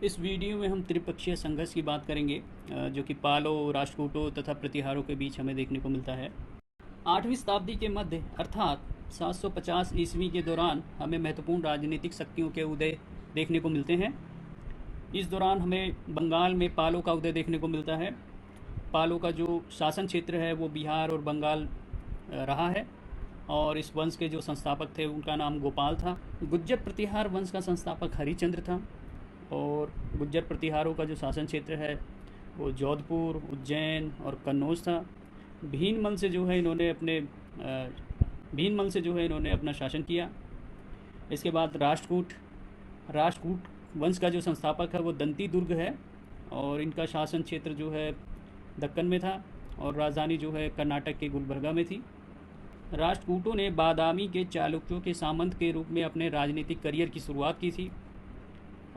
इस वीडियो में हम त्रिपक्षीय संघर्ष की बात करेंगे जो कि पालो, राष्ट्रकूटों तथा प्रतिहारों के बीच हमें देखने को मिलता है। 8वीं शताब्दी के मध्य अर्थात 750 ईस्वी के दौरान हमें महत्वपूर्ण राजनीतिक शक्तियों के उदय देखने को मिलते हैं। इस दौरान हमें बंगाल में पालो का उदय देखने को मिलता है। पालो का जो शासन क्षेत्र है वो बिहार और बंगाल रहा है और इस वंश के जो संस्थापक थे उनका नाम गोपाल था। गुज्जर प्रतिहार वंश का संस्थापक हरिश्चंद्र था और गुज्जर प्रतिहारों का जो शासन क्षेत्र है वो जोधपुर, उज्जैन और कन्नौज था। भीनमल से जो है इन्होंने अपना शासन किया। इसके बाद राष्ट्रकूट वंश का जो संस्थापक है वो दंती दुर्ग है और इनका शासन क्षेत्र जो है दक्कन में था और राजधानी जो है कर्नाटक के गुलबर्गा में थी। राष्ट्रकूटों ने बादामी के चालुक्यों के सामंत के रूप में अपने राजनीतिक करियर की शुरुआत की थी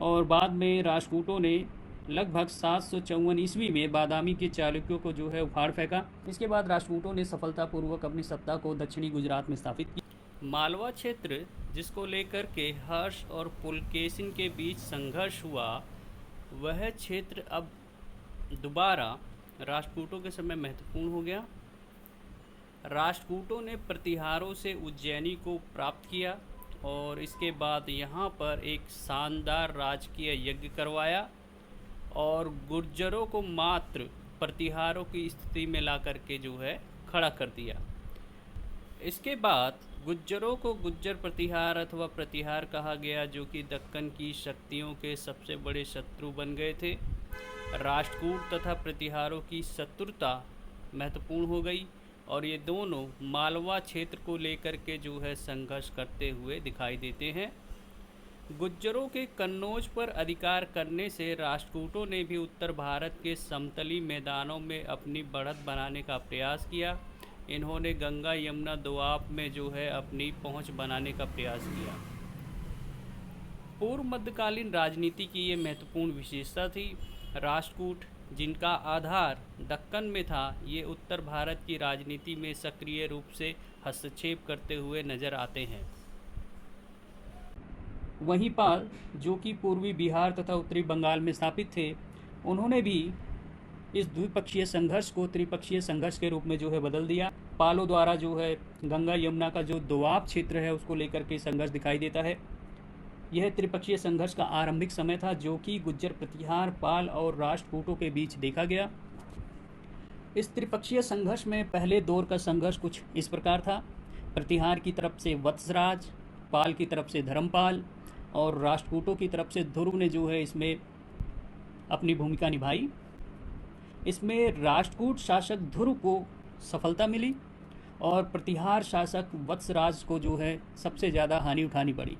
और बाद में राष्ट्रकूटों ने लगभग 754 ईस्वी में बादामी के चालुक्यों को जो है उखाड़ फेंका। इसके बाद राष्ट्रकूटों ने सफलतापूर्वक अपनी सत्ता को दक्षिणी गुजरात में स्थापित की। मालवा क्षेत्र जिसको लेकर के हर्ष और पुलकेशिन के बीच संघर्ष हुआ, वह क्षेत्र अब दोबारा राष्ट्रकूटों के समय महत्वपूर्ण हो गया। राष्ट्रकूटों ने प्रतिहारों से उज्जैनी को प्राप्त किया और इसके बाद यहाँ पर एक शानदार राजकीय यज्ञ करवाया और गुर्जरों को मात्र प्रतिहारों की स्थिति में ला करके जो है खड़ा कर दिया। इसके बाद गुज्जरों को गुज्जर प्रतिहार अथवा प्रतिहार कहा गया, जो कि दक्कन की शक्तियों के सबसे बड़े शत्रु बन गए थे। राष्ट्रकूट तथा प्रतिहारों की शत्रुता महत्वपूर्ण हो गई और ये दोनों मालवा क्षेत्र को लेकर के जो है संघर्ष करते हुए दिखाई देते हैं। गुज्जरों के कन्नौज पर अधिकार करने से राष्ट्रकूटों ने भी उत्तर भारत के समतली मैदानों में अपनी बढ़त बनाने का प्रयास किया। इन्होंने गंगा यमुना दोआब में जो है अपनी पहुंच बनाने का प्रयास किया। पूर्व मध्यकालीन राजनीति की ये महत्वपूर्ण विशेषता थी। राष्ट्रकूट जिनका आधार दक्कन में था, ये उत्तर भारत की राजनीति में सक्रिय रूप से हस्तक्षेप करते हुए नजर आते हैं। वहीं पाल, जो कि पूर्वी बिहार तथा उत्तरी बंगाल में स्थापित थे, उन्होंने भी इस द्विपक्षीय संघर्ष को त्रिपक्षीय संघर्ष के रूप में जो है बदल दिया। पालों द्वारा जो है गंगा यमुना का जो दोआब क्षेत्र है उसको लेकर के संघर्ष दिखाई देता है। यह त्रिपक्षीय संघर्ष का आरंभिक समय था जो कि गुज्जर प्रतिहार, पाल और राष्ट्रकूटों के बीच देखा गया। इस त्रिपक्षीय संघर्ष में पहले दौर का संघर्ष कुछ इस प्रकार था। प्रतिहार की तरफ से वत्सराज, पाल की तरफ से धर्मपाल और राष्ट्रकूटों की तरफ से ध्रुव ने जो है इसमें अपनी भूमिका निभाई। इसमें राष्ट्रकूट शासक ध्रुव को सफलता मिली और प्रतिहार शासक वत्सराज को जो है सबसे ज़्यादा हानि उठानी पड़ी।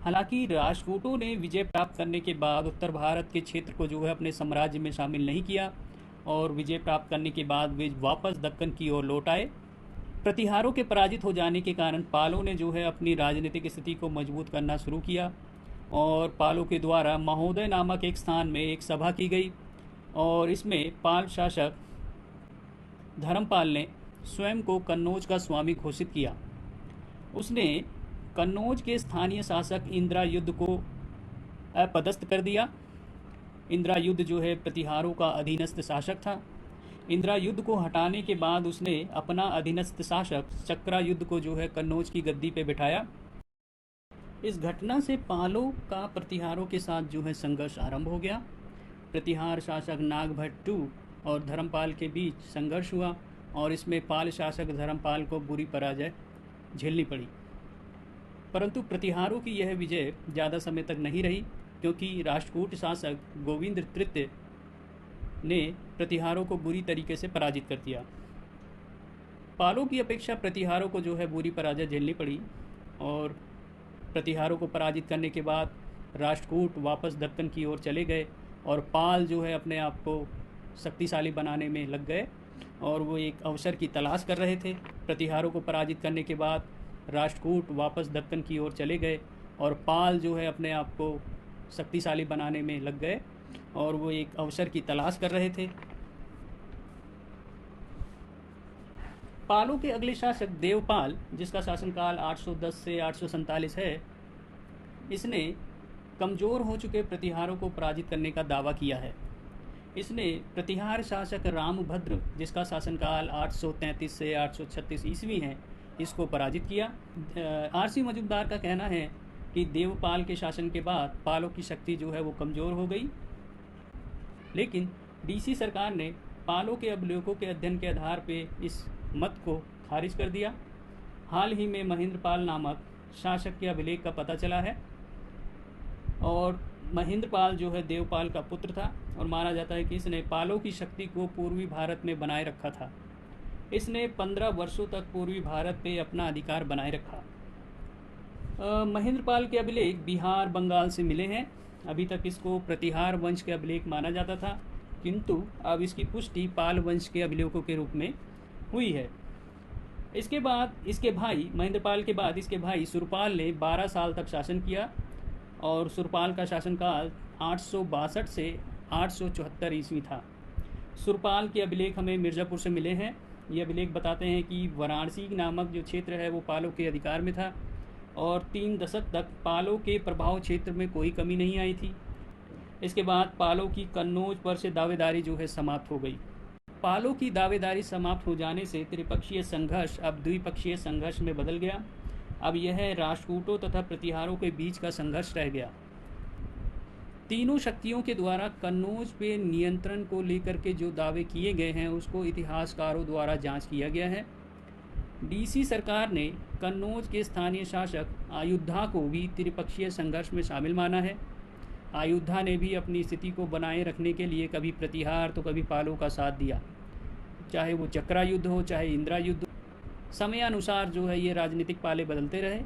हालांकि राष्ट्रकूटों ने विजय प्राप्त करने के बाद उत्तर भारत के क्षेत्र को जो है अपने साम्राज्य में शामिल नहीं किया और विजय प्राप्त करने के बाद वे वापस दक्कन की ओर लौट आए। प्रतिहारों के पराजित हो जाने के कारण पालों ने जो है अपनी राजनीतिक स्थिति को मजबूत करना शुरू किया और पालों के द्वारा महोदय नामक एक स्थान में एक सभा की गई और इसमें पाल शासक धर्मपाल ने स्वयं को कन्नौज का स्वामी घोषित किया। उसने कन्नौज के स्थानीय शासक इंद्रायुध को अपदस्थ कर दिया। इंद्रायुध जो है प्रतिहारों का अधीनस्थ शासक था। इंद्रायुध को हटाने के बाद उसने अपना अधीनस्थ शासक चक्रायुध को जो है कन्नौज की गद्दी पे बिठाया। इस घटना से पालों का प्रतिहारों के साथ जो है संघर्ष आरंभ हो गया। प्रतिहार शासक नागभट्ट और धर्मपाल के बीच संघर्ष हुआ और इसमें पाल शासक धर्मपाल को बुरी पराजय झेलनी पड़ी। परंतु प्रतिहारों की यह विजय ज़्यादा समय तक नहीं रही क्योंकि राष्ट्रकूट शासक गोविंद तृतीय ने प्रतिहारों को बुरी तरीके से पराजित कर दिया। पालों की अपेक्षा प्रतिहारों को जो है बुरी पराजय झेलनी पड़ी और प्रतिहारों को पराजित करने के बाद राष्ट्रकूट वापस दक्कन की ओर चले गए और पाल जो है अपने आप को शक्तिशाली बनाने में लग गए और वो एक अवसर की तलाश कर रहे थे। प्रतिहारों को पराजित करने के बाद राष्ट्रकूट वापस दक्कन की ओर चले गए और पाल जो है अपने आप को शक्तिशाली बनाने में लग गए और वो एक अवसर की तलाश कर रहे थे। पालों के अगले शासक देवपाल, जिसका शासनकाल 810 से 847 है, इसने कमज़ोर हो चुके प्रतिहारों को पराजित करने का दावा किया है। इसने प्रतिहार शासक रामभद्र, जिसका शासनकाल 833 से 836 ईस्वी है, इसको पराजित किया। आरसी मजूमदार का कहना है कि देवपाल के शासन के बाद पालों की शक्ति जो है वो कमज़ोर हो गई, लेकिन डीसी सरकार ने पालों के अभिलेखों के अध्ययन के आधार पर इस मत को खारिज कर दिया। हाल ही में महेंद्रपाल नामक शासक के अभिलेख का पता चला है, और महेंद्रपाल जो है देवपाल का पुत्र था, और माना जाता है कि इसने पालों की शक्ति को पूर्वी भारत में बनाए रखा था। इसने 15 वर्षों तक पूर्वी भारत पे अपना अधिकार बनाए रखा। महेंद्रपाल के अभिलेख बिहार, बंगाल से मिले हैं। अभी तक इसको प्रतिहार वंश के अभिलेख माना जाता था, किंतु अब इसकी पुष्टि पाल वंश के अभिलेखों के रूप में हुई है। इसके बाद इसके भाई महेंद्रपाल के बाद इसके भाई सुरपाल ने 12 साल तक शासन किया, और सुरपाल का शासनकाल 862 से 874 ईस्वी था। सुरपाल के अभिलेख हमें मिर्ज़ापुर से मिले हैं। ये अभिलेख बताते हैं कि वाराणसी नामक जो क्षेत्र है वो पालों के अधिकार में था, और 3 दशक तक पालों के प्रभाव क्षेत्र में कोई कमी नहीं आई थी। इसके बाद पालों की कन्नौज पर से दावेदारी जो है समाप्त हो गई। पालों की दावेदारी समाप्त हो जाने से त्रिपक्षीय संघर्ष अब द्विपक्षीय संघर्ष में बदल गया। अब यह राष्ट्रकूटों तथा प्रतिहारों के बीच का संघर्ष रह गया। तीनों शक्तियों के द्वारा कन्नौज पे नियंत्रण को लेकर के जो दावे किए गए हैं उसको इतिहासकारों द्वारा जांच किया गया है। डीसी सरकार ने कन्नौज के स्थानीय शासक अयोध्या को भी त्रिपक्षीय संघर्ष में शामिल माना है। अयोध्या ने भी अपनी स्थिति को बनाए रखने के लिए कभी प्रतिहार तो कभी पालों का साथ दिया, चाहे वो चक्रा युद्ध हो चाहे इंदिरा युद्ध। समयानुसार जो है ये राजनीतिक पाले बदलते रहे।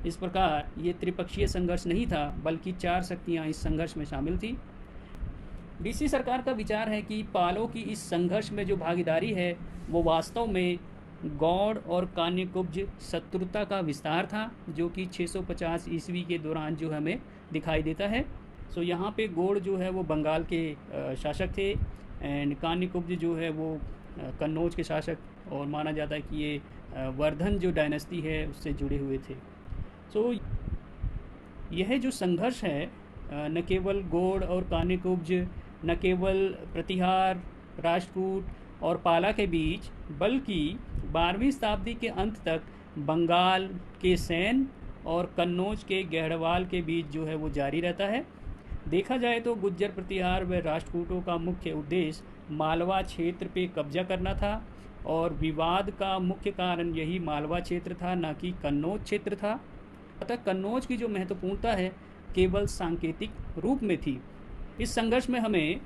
इस प्रकार ये त्रिपक्षीय संघर्ष नहीं था, बल्कि 4 शक्तियाँ इस संघर्ष में शामिल थी। डीसी सरकार का विचार है कि पालों की इस संघर्ष में जो भागीदारी है वो वास्तव में गौड़ और कान्यकुब्ज शत्रुता का विस्तार था, जो कि 650 ईस्वी के दौरान जो हमें दिखाई देता है। सो यहाँ पे गौड़ जो है वो बंगाल के शासक थे, एंड कान्यकुब्ज जो है वो कन्नौज के शासक, और माना जाता है कि ये वर्धन जो डायनेस्टी है उससे जुड़े हुए थे। सो यह जो संघर्ष है न केवल गौड़ और कान्यकुब्ज, न केवल प्रतिहार, राष्ट्रकूट और पाला के बीच, बल्कि 12वीं शताब्दी के अंत तक बंगाल के सैन और कन्नौज के गढ़वाल के बीच जो है वो जारी रहता है। देखा जाए तो गुज्जर प्रतिहार व राष्ट्रकूटों का मुख्य उद्देश्य मालवा क्षेत्र पे कब्जा करना था, और विवाद का मुख्य कारण यही मालवा क्षेत्र था, न कि कन्नौज क्षेत्र था। अतः कन्नौज की जो महत्वपूर्णता है केवल सांकेतिक रूप में थी। इस संघर्ष में हमें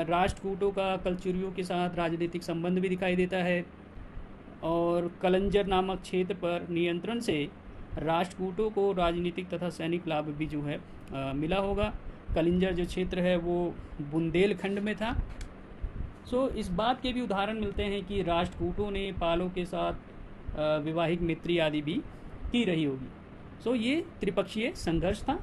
राष्ट्रकूटों का कलचुरियों के साथ राजनीतिक संबंध भी दिखाई देता है, और कलंजर नामक क्षेत्र पर नियंत्रण से राष्ट्रकूटों को राजनीतिक तथा सैनिक लाभ भी जो है मिला होगा। कलिंजर जो क्षेत्र है वो बुंदेलखंड में था। सो इस बात के भी उदाहरण मिलते हैं कि राष्ट्रकूटों ने पालों के साथ वैवाहिक मैत्री आदि भी की रही होगी। सो ये त्रिपक्षीय संघर्ष था।